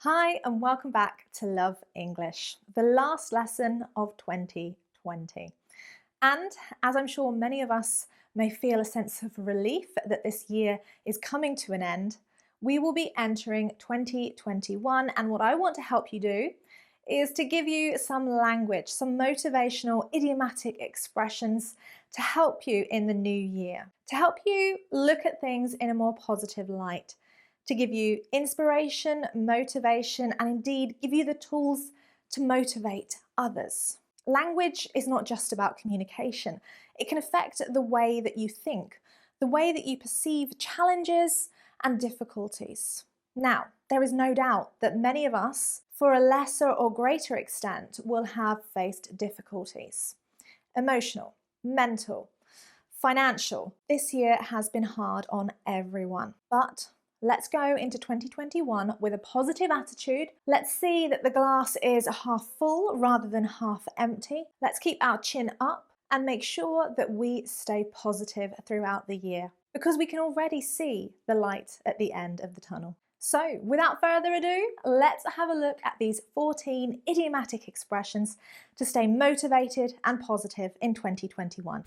Hi and welcome back to Love English, the last lesson of 2020. And as I'm sure many of us may feel a sense of relief that this year is coming to an end, we will be entering 2021, and what I want to help you do is to give you some language, some motivational idiomatic expressions to help you in the new year, to help you look at things in a more positive light, to give you inspiration, motivation, and indeed give you the tools to motivate others. Language is not just about communication. It can affect the way that you think, the way that you perceive challenges and difficulties. Now, there is no doubt that many of us, for a lesser or greater extent, will have faced difficulties. Emotional, mental, financial. This year has been hard on everyone, but let's go into 2021 with a positive attitude. Let's see that the glass is half full rather than half empty. Let's keep our chin up and make sure that we stay positive throughout the year, because we can already see the light at the end of the tunnel. So without further ado, let's have a look at these 14 idiomatic expressions to stay motivated and positive in 2021.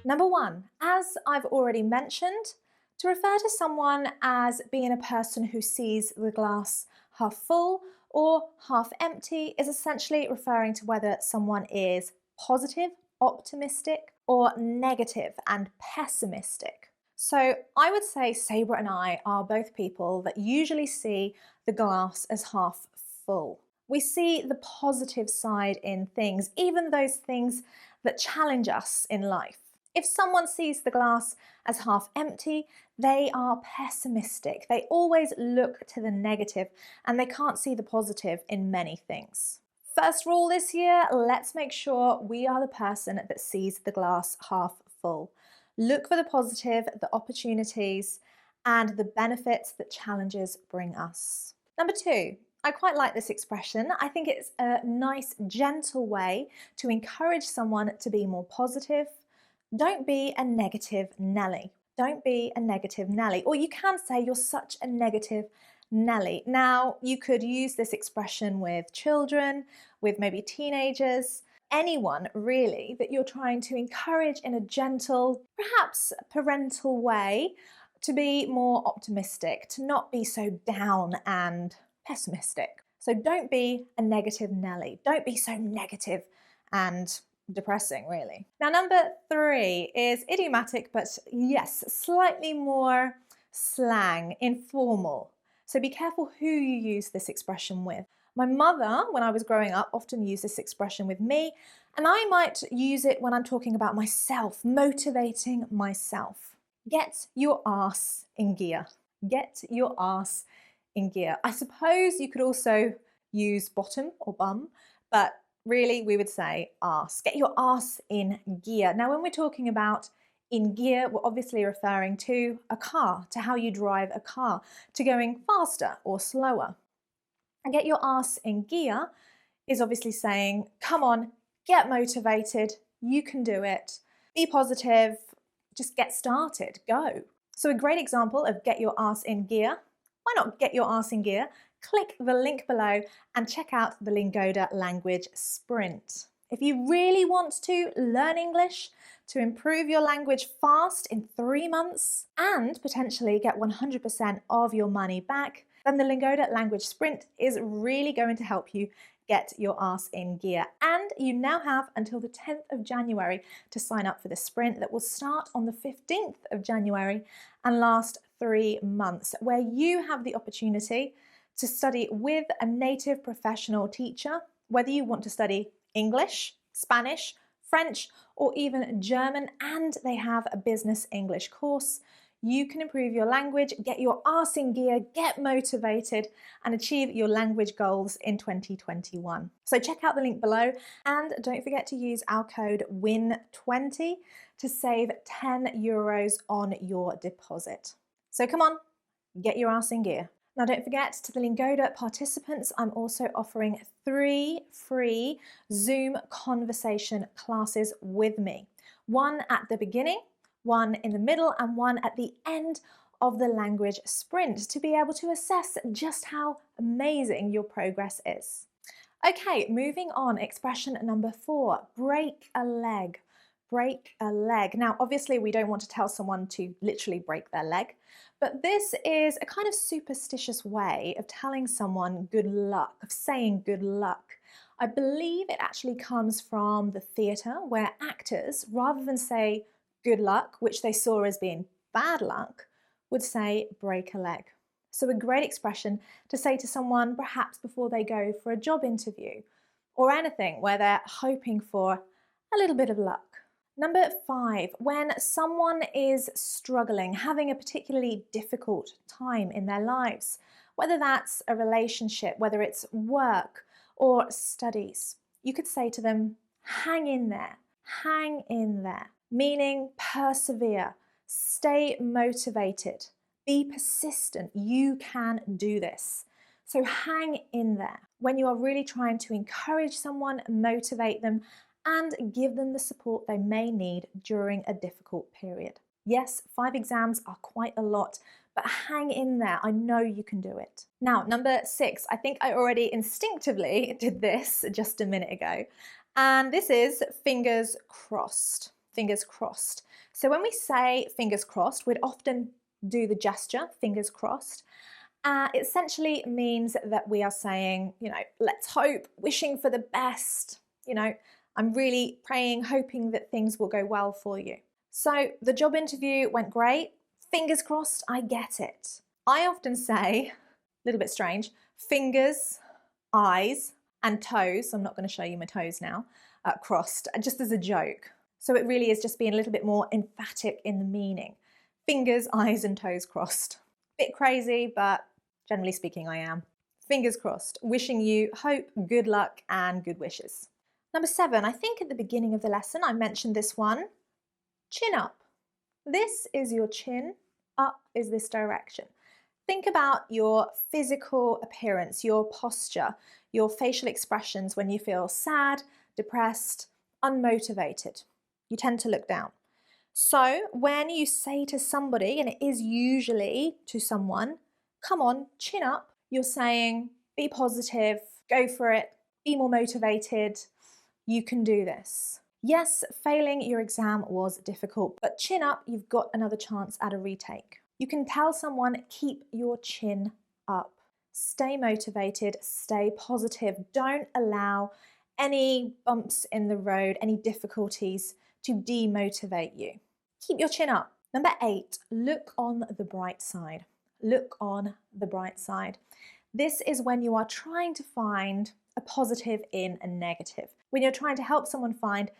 Number one, as I've already mentioned, to refer to someone as being a person who sees the glass half full or half empty is essentially referring to whether someone is positive, optimistic, or negative and pessimistic. So I would say Sabra and I are both people that usually see the glass as half full. We see the positive side in things, even those things that challenge us in life. If someone sees the glass as half empty, they are pessimistic. They always look to the negative and they can't see the positive in many things. First rule this year, let's make sure we are the person that sees the glass half full. Look for the positive, the opportunities, and the benefits that challenges bring us. Number two, I quite like this expression. I think it's a nice, gentle way to encourage someone to be more positive. Don't be a negative Nelly. Don't be a negative Nelly. Or you can say you're such a negative Nelly. Now, you could use this expression with children, with maybe teenagers, anyone really that you're trying to encourage in a gentle, perhaps parental way to be more optimistic, to not be so down and pessimistic. So don't be a negative Nelly. Don't be so negative and depressing, really. Now, number three is idiomatic, but yes, slightly more slang, informal. So be careful who you use this expression with. My mother, when I was growing up, often used this expression with me, and I might use it when I'm talking about myself, motivating myself. Get your ass in gear. Get your ass in gear. I suppose you could also use bottom or bum, but really, we would say arse. Get your arse in gear. Now, when we're talking about in gear, we're obviously referring to a car, to how you drive a car, to going faster or slower. And get your arse in gear is obviously saying, come on, get motivated, you can do it, be positive, just get started, go. So a great example of get your arse in gear, why not get your arse in gear? Click the link below and check out the Lingoda language sprint. If you really want to learn English, to improve your language fast in 3 months and potentially get 100% of your money back, then the Lingoda language sprint is really going to help you get your ass in gear. And you now have until the 10th of January to sign up for the sprint that will start on the 15th of January and last 3 months, where you have the opportunity to study with a native professional teacher, whether you want to study English, Spanish, French, or even German, and they have a business English course. You can improve your language, get your arse in gear, get motivated, and achieve your language goals in 2021. So check out the link below, and don't forget to use our code WIN20 to save €10 on your deposit. So come on, get your arse in gear. Now, don't forget, to the Lingoda participants, I'm also offering 3 free Zoom conversation classes with me. One at the beginning, one in the middle and one at the end of the language sprint to be able to assess just how amazing your progress is. Okay, moving on, expression number 4, break a leg. Break a leg. Now, obviously, we don't want to tell someone to literally break their leg, but this is a kind of superstitious way of telling someone good luck, of saying good luck. I believe it actually comes from the theatre, where actors, rather than say good luck, which they saw as being bad luck, would say break a leg. So a great expression to say to someone perhaps before they go for a job interview or anything where they're hoping for a little bit of luck. Number 5, when someone is struggling, having a particularly difficult time in their lives, whether that's a relationship, whether it's work or studies, you could say to them, hang in there, meaning persevere, stay motivated, be persistent, you can do this. So hang in there when you are really trying to encourage someone, motivate them, and give them the support they may need during a difficult period. Yes, 5 exams are quite a lot, but hang in there. I know you can do it. Now, number 6, I think I already instinctively did this just a minute ago, and this is fingers crossed. Fingers crossed. So when we say fingers crossed, we'd often do the gesture, fingers crossed. It essentially means that we are saying, let's hope, wishing for the best, I'm really praying, hoping that things will go well for you. So the job interview went great. Fingers crossed, I get it. I often say, a little bit strange, fingers, eyes, and toes. I'm not going to show you my toes now, crossed, just as a joke. So it really is just being a little bit more emphatic in the meaning. Fingers, eyes, and toes crossed. Bit crazy, but generally speaking, I am. Fingers crossed. Wishing you hope, good luck, and good wishes. Number 7, I think at the beginning of the lesson I mentioned this one, chin up. This is your chin, up is this direction. Think about your physical appearance, your posture, your facial expressions when you feel sad, depressed, unmotivated. You tend to look down. So when you say to somebody, and it is usually to someone, come on, chin up, you're saying, be positive, go for it, be more motivated, you can do this. Yes, failing your exam was difficult, but chin up, you've got another chance at a retake. You can tell someone, keep your chin up. Stay motivated, stay positive. Don't allow any bumps in the road, any difficulties to demotivate you. Keep your chin up. Number 8, look on the bright side. Look on the bright side. This is when you are trying to find a positive in a negative. When you're trying to help someone find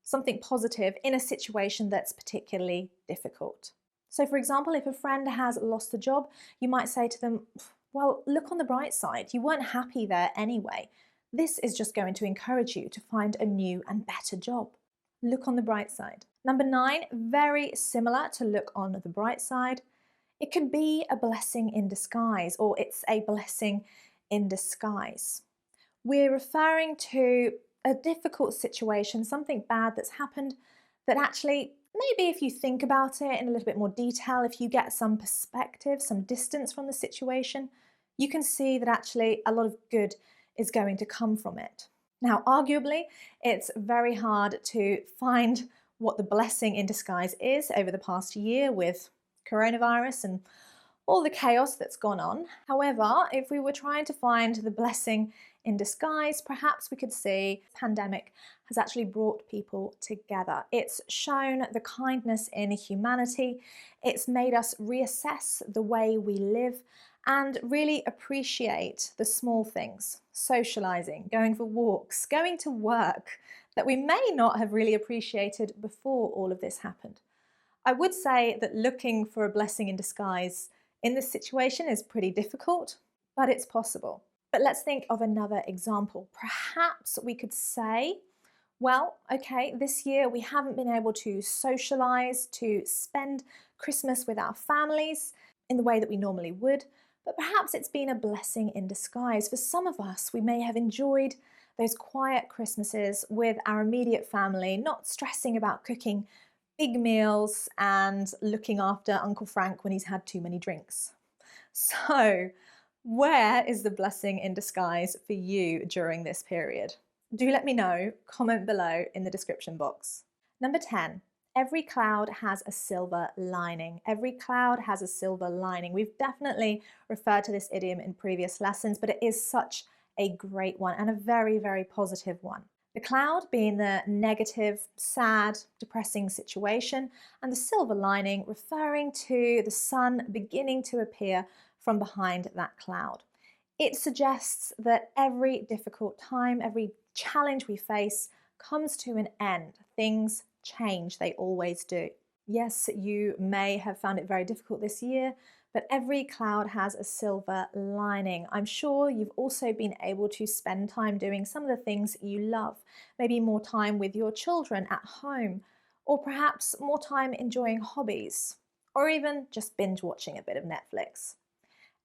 something positive in a situation that's particularly difficult. So for example, if a friend has lost a job, you might say to them, well, look on the bright side. You weren't happy there anyway. This is just going to encourage you to find a new and better job. Look on the bright side. Number 9, very similar to look on the bright side. It could be a blessing in disguise, or it's a blessing in disguise. We're referring to a difficult situation, something bad that's happened that actually, maybe if you think about it in a little bit more detail, if you get some perspective, some distance from the situation, you can see that actually a lot of good is going to come from it. Now, arguably, it's very hard to find what the blessing in disguise is over the past year with coronavirus and all the chaos that's gone on. However, if we were trying to find the blessing in disguise, perhaps we could see the pandemic has actually brought people together. It's shown the kindness in humanity. It's made us reassess the way we live and really appreciate the small things, socializing, going for walks, going to work, that we may not have really appreciated before all of this happened. I would say that looking for a blessing in disguise in this situation is pretty difficult, but it's possible. But let's think of another example. Perhaps we could say, well, okay, this year we haven't been able to socialize, to spend Christmas with our families in the way that we normally would, but perhaps it's been a blessing in disguise. For some of us, we may have enjoyed those quiet Christmases with our immediate family, not stressing about cooking big meals and looking after Uncle Frank when he's had too many drinks. So, where is the blessing in disguise for you during this period? Do let me know, comment below in the description box. Number 10, every cloud has a silver lining. Every cloud has a silver lining. We've definitely referred to this idiom in previous lessons, but it is such a great one and a very, very positive one. The cloud being the negative, sad, depressing situation, and the silver lining referring to the sun beginning to appear from behind that cloud. It suggests that every difficult time, every challenge we face comes to an end. Things change, they always do. Yes, you may have found it very difficult this year, but every cloud has a silver lining. I'm sure you've also been able to spend time doing some of the things you love, maybe more time with your children at home, or perhaps more time enjoying hobbies, or even just binge watching a bit of Netflix.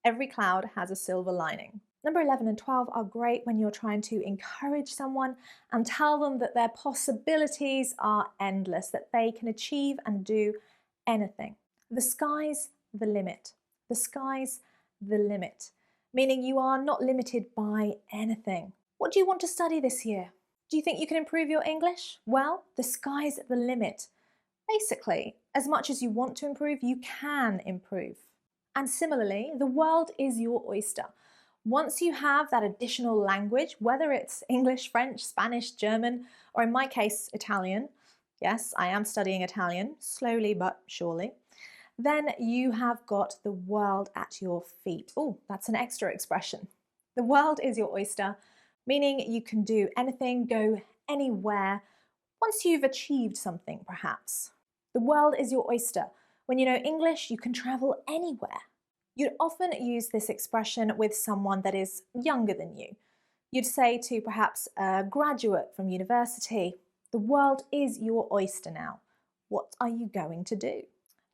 Every cloud has a silver lining. Number 11 and 12 are great when you're trying to encourage someone and tell them that their possibilities are endless, that they can achieve and do anything. The sky's the limit. The sky's the limit, meaning you are not limited by anything. What do you want to study this year? Do you think you can improve your English? Well, the sky's the limit. Basically, as much as you want to improve, you can improve. And similarly, the world is your oyster. Once you have that additional language, whether it's English, French, Spanish, German, or in my case, Italian, yes, I am studying Italian, slowly but surely, then you have got the world at your feet. Oh, that's an extra expression. The world is your oyster, meaning you can do anything, go anywhere, once you've achieved something, perhaps. The world is your oyster. When you know English, you can travel anywhere. You'd often use this expression with someone that is younger than you. You'd say to perhaps a graduate from university, the world is your oyster now. What are you going to do?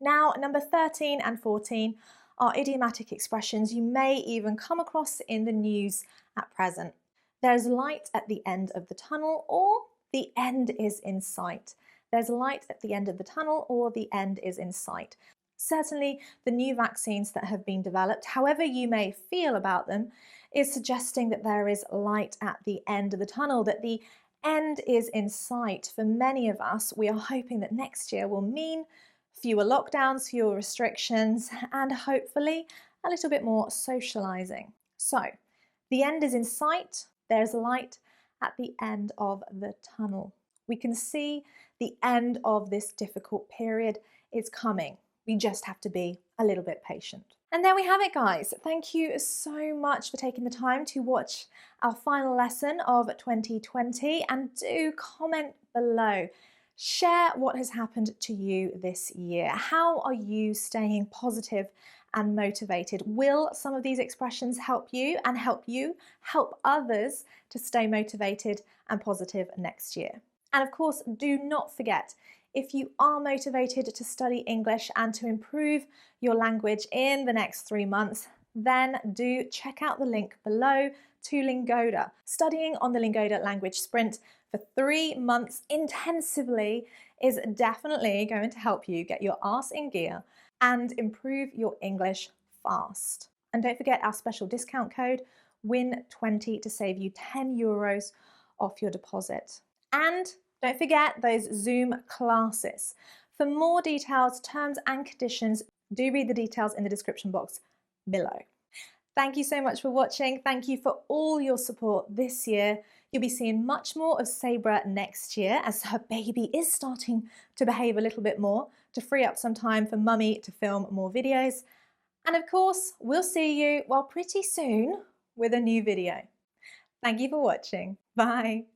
Now, number 13 and 14 are idiomatic expressions you may even come across in the news at present. There's light at the end of the tunnel, or the end is in sight. There's light at the end of the tunnel, or the end is in sight. Certainly, the new vaccines that have been developed, however you may feel about them, is suggesting that there is light at the end of the tunnel, that the end is in sight. For many of us, we are hoping that next year will mean fewer lockdowns, fewer restrictions, and hopefully a little bit more socializing. So, the end is in sight. There's light at the end of the tunnel. We can see the end of this difficult period is coming. We just have to be a little bit patient. And there we have it, guys. Thank you so much for taking the time to watch our final lesson of 2020, and do comment below. Share what has happened to you this year. How are you staying positive and motivated? Will some of these expressions help you and help others to stay motivated and positive next year? And of course, do not forget, if you are motivated to study English and to improve your language in the next 3 months, then do check out the link below to Lingoda. Studying on the Lingoda language sprint for 3 months intensively is definitely going to help you get your arse in gear and improve your English fast. And don't forget our special discount code, WIN20, to save you €10 off your deposit. And don't forget those Zoom classes. For more details, terms and conditions, do read the details in the description box below. Thank you so much for watching. Thank you for all your support this year. You'll be seeing much more of Sabra next year, as her baby is starting to behave a little bit more, to free up some time for mummy to film more videos. And of course, we'll see you, well, pretty soon with a new video. Thank you for watching. Bye.